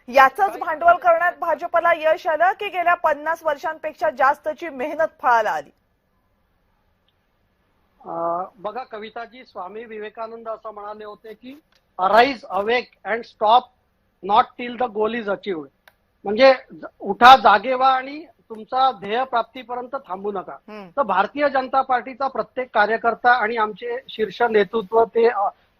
याचंच भांडवल करण्यात भाजपला यश आलं की गेल्या 50 वर्षांपेक्षा जास्तची मेहनत फळाला आली? बघा कविताजी, स्वामी विवेकानंद असं म्हणाले होते की arise awake and stop not till the goal is achieved. म्हणजे उठा, जागे व्हा आणि तुमचा ध्येय प्राप्तीपर्यंत थांबू नका. तर भारतीय जनता पार्टीचा प्रत्येक कार्यकर्ता आणि आमचे शीर्ष नेतृत्व, ते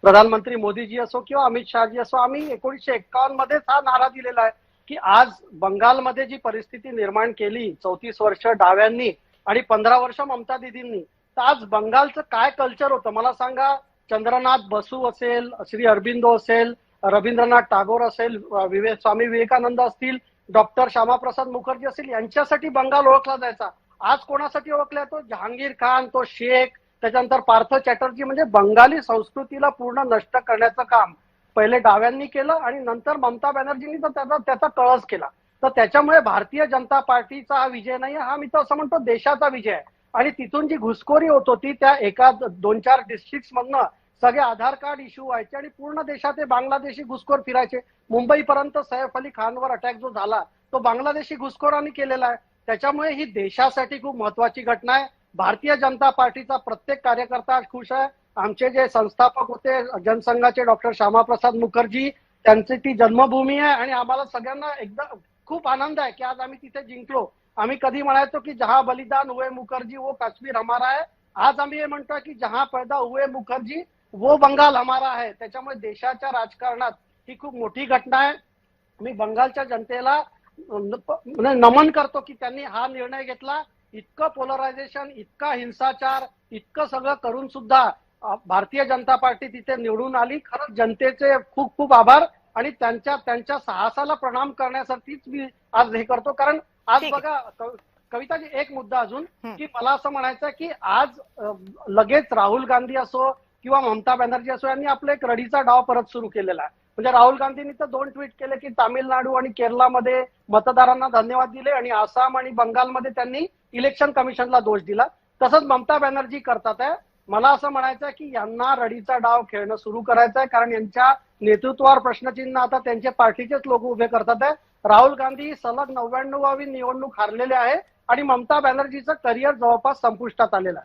प्रधानमंत्री मोदीजी असो किंवा अमित शहाजी असो, आम्ही 1951 मध्येच हा नारा दिलेला आहे की आज बंगालमध्ये जी परिस्थिती निर्माण केली 34 वर्ष डाव्यांनी आणि 15 वर्ष ममता दिदींनी, तर आज बंगालचं काय कल्चर होतं मला सांगा. चंद्रनाथ बसू असेल, श्री अरबिंदो असेल, रवींद्रनाथ टागोर असेल, स्वामी विवेकानंद असतील, डॉक्टर श्यामाप्रसाद मुखर्जी असतील, यांच्यासाठी बंगाल ओळखला जायचा. आज कोणासाठी ओळखला तो जहांगीर खान, तो शेख, त्याच्यानंतर पार्थ चॅटर्जी. म्हणजे बंगाली संस्कृतीला पूर्ण नष्ट करण्याचं काम पहिले डाव्यांनी केलं आणि नंतर ममता बॅनर्जींनी तर त्याचा कळस केला. तर त्याच्यामुळे भारतीय जनता पार्टीचा हा विजय नाही, हा मी तर असं म्हणतो देशाचा विजय आहे. आणि तिथून जी घुसखोरी होत होती त्या एका 2-4 डिस्ट्रिक्ट मधनं सगळे आधार कार्ड इश्यू व्हायचे आणि पूर्ण देशात हे बांगलादेशी घुसखोर फिरायचे. मुंबईपर्यंत सैफ अली खानवर अटॅक जो झाला तो बांगलादेशी घुसखोरांनी केलेला आहे. त्याच्यामुळे ही देशासाठी खूप महत्वाची घटना आहे. भारतीय जनता पार्टीचा प्रत्येक कार्यकर्ता खुश आहे. आमचे जे संस्थापक होते जनसंघाचे डॉक्टर श्यामाप्रसाद मुखर्जी, त्यांची ती जन्मभूमी आहे आणि आम्हाला सगळ्यांना एकदम खूप आनंद आहे की आज आम्ही तिथे जिंकलो. आम्ही कधी म्हणायचो की जहां बलिदान हुए मुखर्जी वो काश्मीर हमारा है. आज आम्ही हे म्हणतो की जहां पैदा हुए मुखर्जी वो बंगाल हमारा है. त्याच्यामुळे देशाच्या राजकारणात ही खूप मोठी घटना आहे. मी बंगालच्या जनतेला नमन करतो की त्यांनी हा निर्णय घेतला. इतकं पोलरायझेशन, इतका हिंसाचार, इतकं सगळं करून सुद्धा भारतीय जनता पार्टी तिथे निवडून आली. खरंच जनतेचे खूप खूप आभार आणि त्यांच्या साहसाला प्रणाम करण्यासाठीच मी आज हे करतो. कारण आज बघा कविताजी, एक मुद्दा अजून की मला असं म्हणायचं की आज लगेच राहुल गांधी असो किंवा ममता बॅनर्जी असो यांनी आपला एक रडीचा डाव परत सुरू केलेला आहे. म्हणजे राहुल गांधींनी तर 2 ट्विट केले की तामिळनाडू आणि केरळमध्ये मतदारांना धन्यवाद दिले आणि आसाम आणि बंगालमध्ये त्यांनी इलेक्शन कमिशनला दोष दिला. तसंच ममता बॅनर्जी करतात आहे. मला असं म्हणायचं की यांना रडीचा डाव खेळणं सुरू करायचं आहे, कारण यांच्या नेतृत्वावर प्रश्नचिन्ह आता त्यांच्या पार्टीचेच लोक उभे करतात आहे. राहुल गांधी सलग 99वी निवडणूक हारलेले आहे आणि ममता बॅनर्जीचं करिअर जवळपास संपुष्टात आलेलं आहे.